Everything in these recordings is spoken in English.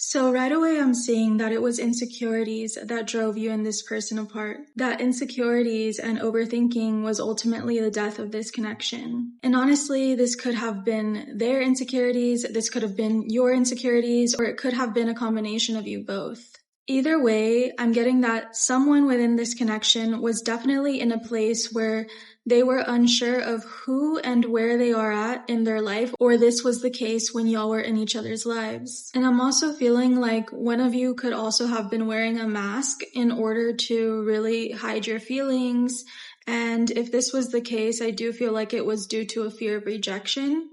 So right away I'm seeing that it was insecurities that drove you and this person apart. That insecurities and overthinking was ultimately the death of this connection. And honestly, this could have been their insecurities, this could have been your insecurities, or it could have been a combination of you both. Either way, I'm getting that someone within this connection was definitely in a place where they were unsure of who and where they are at in their life, or this was the case when y'all were in each other's lives. And I'm also feeling like one of you could also have been wearing a mask in order to really hide your feelings. And if this was the case, I do feel like it was due to a fear of rejection.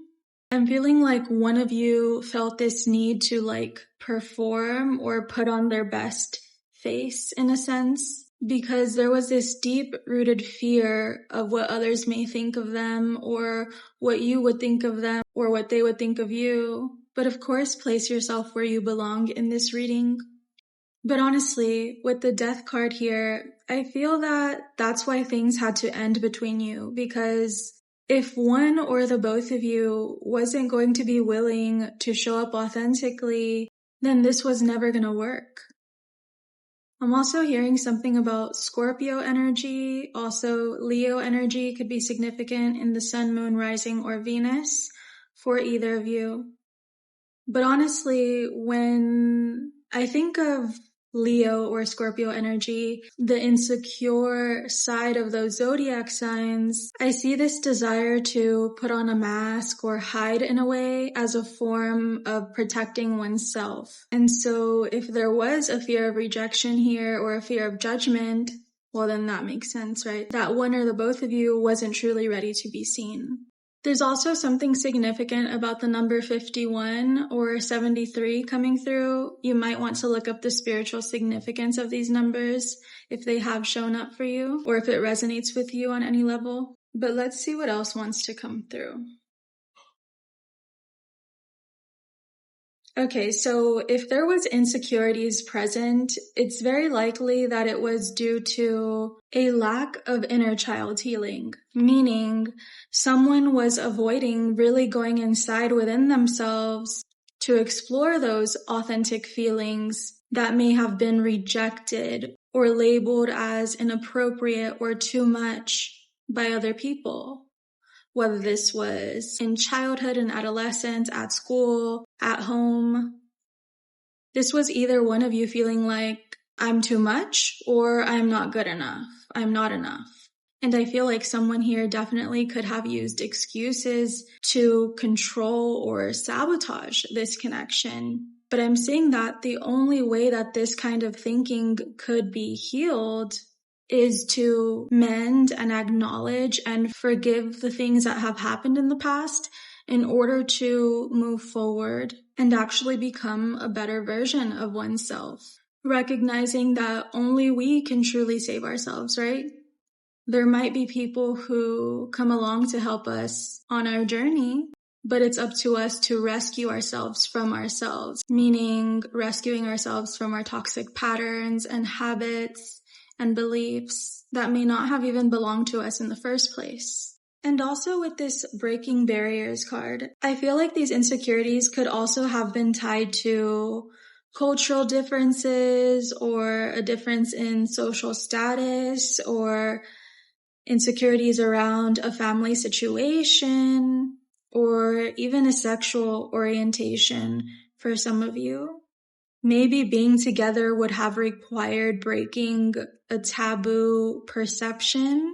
I'm feeling like one of you felt this need to perform or put on their best face in a sense, because there was this deep-rooted fear of what others may think of them or what you would think of them or what they would think of you. But of course, place yourself where you belong in this reading. But honestly, with the death card here, I feel that that's why things had to end between you, because if one or the both of you wasn't going to be willing to show up authentically, then this was never going to work. I'm also hearing something about Scorpio energy. Also, Leo energy could be significant in the sun, moon, rising, or Venus for either of you. But honestly, when I think of Leo or Scorpio energy, the insecure side of those zodiac signs, I see this desire to put on a mask or hide in a way as a form of protecting oneself. And so if there was a fear of rejection here or a fear of judgment, well then that makes sense, right? That one or the both of you wasn't truly ready to be seen. There's also something significant about the number 51 or 73 coming through. You might want to look up the spiritual significance of these numbers if they have shown up for you or if it resonates with you on any level. But let's see what else wants to come through. Okay, so if there was insecurities present, it's very likely that it was due to a lack of inner child healing, meaning someone was avoiding really going inside within themselves to explore those authentic feelings that may have been rejected or labeled as inappropriate or too much by other people. Whether this was in childhood and adolescence, at school, at home. This was either one of you feeling like, I'm too much or I'm not good enough. I'm not enough. And I feel like someone here definitely could have used excuses to control or sabotage this connection. But I'm saying that the only way that this kind of thinking could be healed is to mend and acknowledge and forgive the things that have happened in the past in order to move forward and actually become a better version of oneself. Recognizing that only we can truly save ourselves, right? There might be people who come along to help us on our journey, but it's up to us to rescue ourselves from ourselves, meaning rescuing ourselves from our toxic patterns and habits and beliefs that may not have even belonged to us in the first place. And also with this breaking barriers card, I feel like these insecurities could also have been tied to cultural differences or a difference in social status or insecurities around a family situation or even a sexual orientation for some of you. Maybe being together would have required breaking a taboo perception.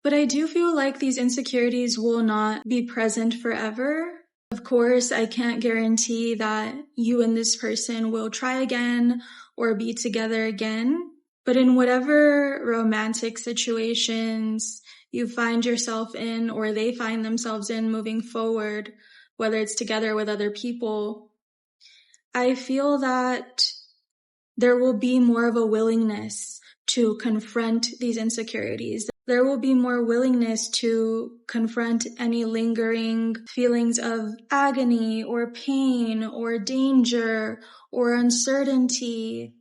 But I do feel like these insecurities will not be present forever. Of course, I can't guarantee that you and this person will try again or be together again. But in whatever romantic situations you find yourself in or they find themselves in moving forward, whether it's together with other people, I feel that there will be more of a willingness to confront these insecurities. There will be more willingness to confront any lingering feelings of agony or pain or danger or uncertainty.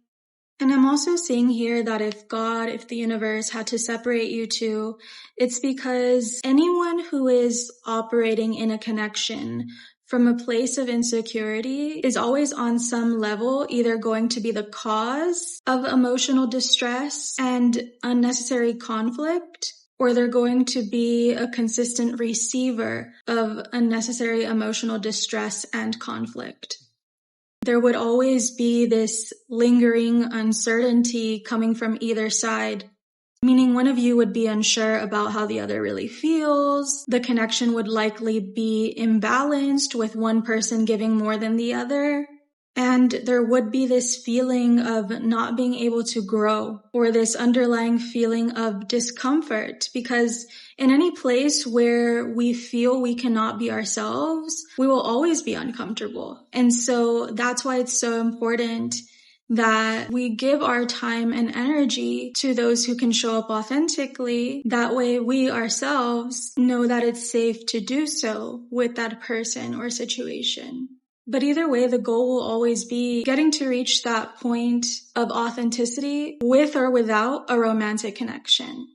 And I'm also seeing here that if the universe had to separate you two, it's because anyone who is operating in a connection from a place of insecurity is always on some level either going to be the cause of emotional distress and unnecessary conflict, or they're going to be a consistent receiver of unnecessary emotional distress and conflict. There would always be this lingering uncertainty coming from either side, meaning one of you would be unsure about how the other really feels. The connection would likely be imbalanced with one person giving more than the other. And there would be this feeling of not being able to grow, or this underlying feeling of discomfort, because in any place where we feel we cannot be ourselves, we will always be uncomfortable. And so that's why it's so important that we give our time and energy to those who can show up authentically. That way we ourselves know that it's safe to do so with that person or situation. But either way, the goal will always be getting to reach that point of authenticity with or without a romantic connection.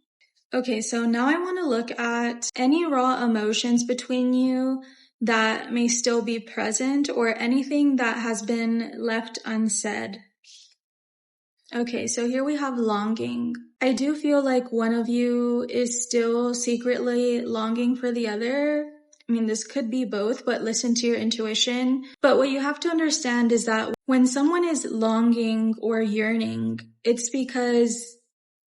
Okay, so now I want to look at any raw emotions between you that may still be present, or anything that has been left unsaid. Okay, so here we have longing. I do feel like one of you is still secretly longing for the other. I mean, this could be both, but listen to your intuition. But what you have to understand is that when someone is longing or yearning, it's because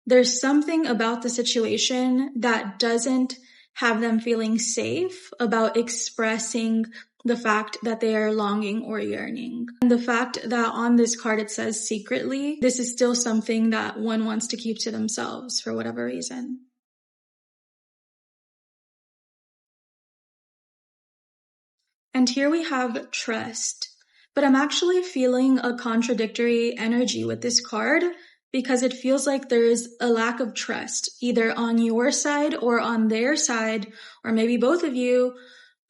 there's something about the situation that doesn't have them feeling safe about expressing the fact that they are longing or yearning. And the fact that on this card it says secretly, this is still something that one wants to keep to themselves for whatever reason. And here we have trust. But I'm actually feeling a contradictory energy with this card, because it feels like there is a lack of trust, either on your side or on their side, or maybe both of you,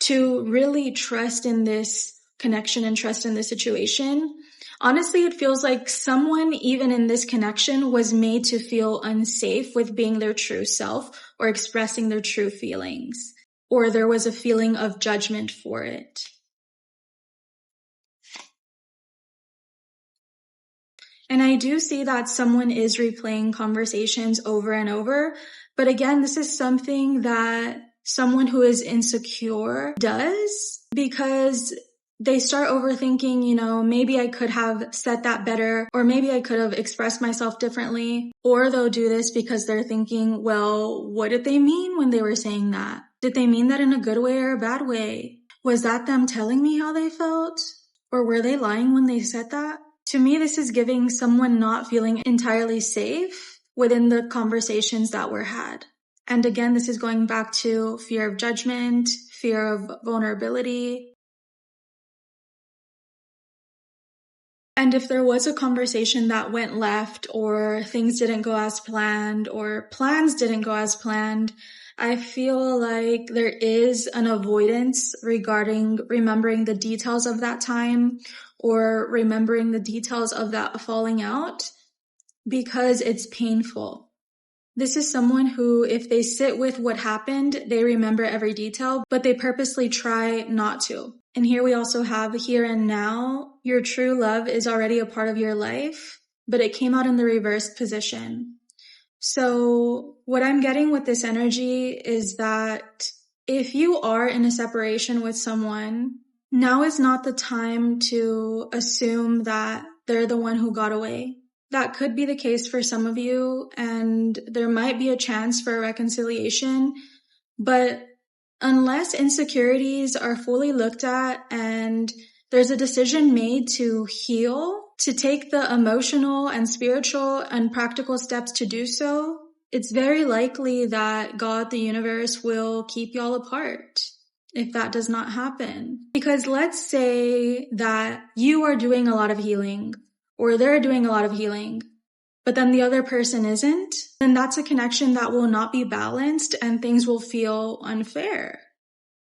to really trust in this connection and trust in this situation. Honestly, it feels like someone, even in this connection, was made to feel unsafe with being their true self or expressing their true feelings, or there was a feeling of judgment for it. And I do see that someone is replaying conversations over and over. But again, this is something that someone who is insecure does, because they start overthinking, maybe I could have said that better, or maybe I could have expressed myself differently. Or they'll do this because they're thinking, well, what did they mean when they were saying that? Did they mean that in a good way or a bad way? Was that them telling me how they felt? Or were they lying when they said that? To me, this is giving someone not feeling entirely safe within the conversations that were had. And again, this is going back to fear of judgment, fear of vulnerability. And if there was a conversation that went left, or things didn't go as planned, or plans didn't go as planned, I feel like there is an avoidance regarding remembering the details of that time, or remembering the details of that falling out, because it's painful. This is someone who, if they sit with what happened, they remember every detail, but they purposely try not to. And here we also have here and now. Your true love is already a part of your life, but it came out in the reversed position. So what I'm getting with this energy is that if you are in a separation with someone, now is not the time to assume that they're the one who got away. That could be the case for some of you, and there might be a chance for a reconciliation, but unless insecurities are fully looked at and there's a decision made to heal, to take the emotional and spiritual and practical steps to do so, it's very likely that God, the universe, will keep y'all apart if that does not happen. Because let's say that you are doing a lot of healing, or they're doing a lot of healing, but then the other person isn't, then that's a connection that will not be balanced and things will feel unfair.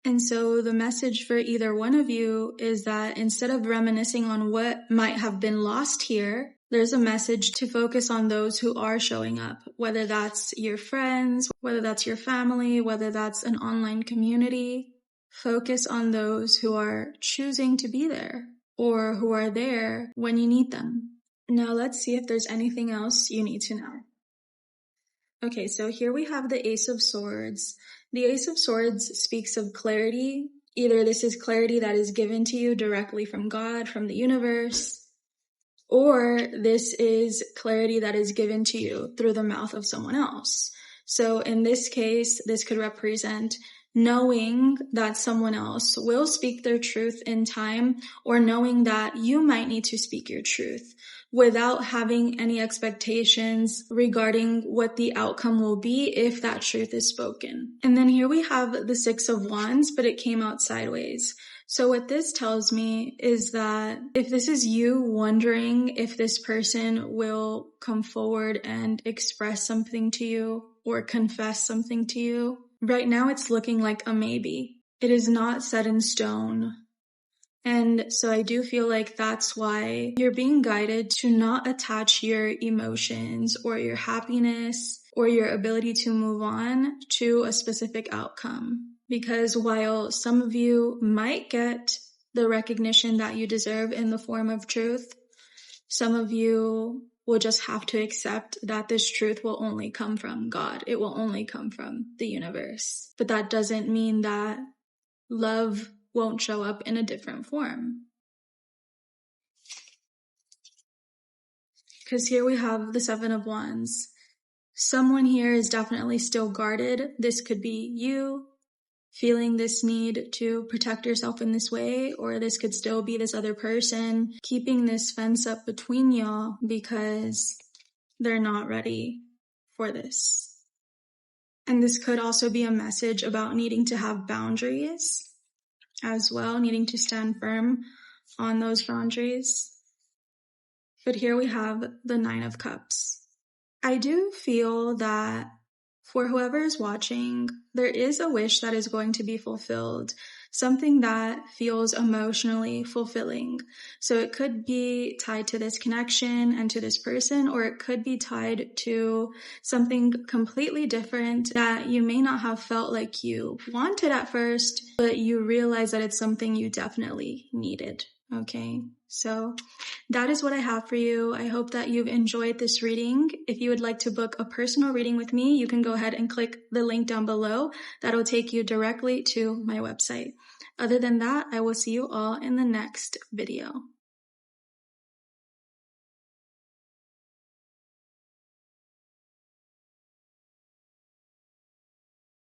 And so the message for either one of you is that instead of reminiscing on what might have been lost here, there's a message to focus on those who are showing up, whether that's your friends, whether that's your family, whether that's an online community. Focus on those who are choosing to be there or who are there when you need them. Now let's see if there's anything else you need to know. Okay, so here we have the Ace of Swords. The Ace of Swords speaks of clarity. Either this is clarity that is given to you directly from God, from the universe, or this is clarity that is given to you through the mouth of someone else. So in this case, this could represent knowing that someone else will speak their truth in time, or knowing that you might need to speak your truth without having any expectations regarding what the outcome will be if that truth is spoken. And then here we have the Six of Wands, but it came out sideways. So what this tells me is that if this is you wondering if this person will come forward and express something to you or confess something to you, right now it's looking like a maybe. It is not set in stone. And so I do feel like that's why you're being guided to not attach your emotions or your happiness or your ability to move on to a specific outcome. Because while some of you might get the recognition that you deserve in the form of truth, some of you will just have to accept that this truth will only come from God. It will only come from the universe. But that doesn't mean that love won't show up in a different form. Because here we have the Seven of Wands. Someone here is definitely still guarded. This could be you feeling this need to protect yourself in this way, or this could still be this other person keeping this fence up between y'all because they're not ready for this. And this could also be a message about needing to have boundaries as well, needing to stand firm on those boundaries. But here we have the Nine of Cups. I do feel that for whoever is watching, there is a wish that is going to be fulfilled, something that feels emotionally fulfilling. So it could be tied to this connection and to this person, or it could be tied to something completely different that you may not have felt like you wanted at first, but you realize that it's something you definitely needed. Okay, so that is what I have for you. I hope that you've enjoyed this reading. If you would like to book a personal reading with me, you can go ahead and click the link down below. That'll take you directly to my website. Other than that, I will see you all in the next video.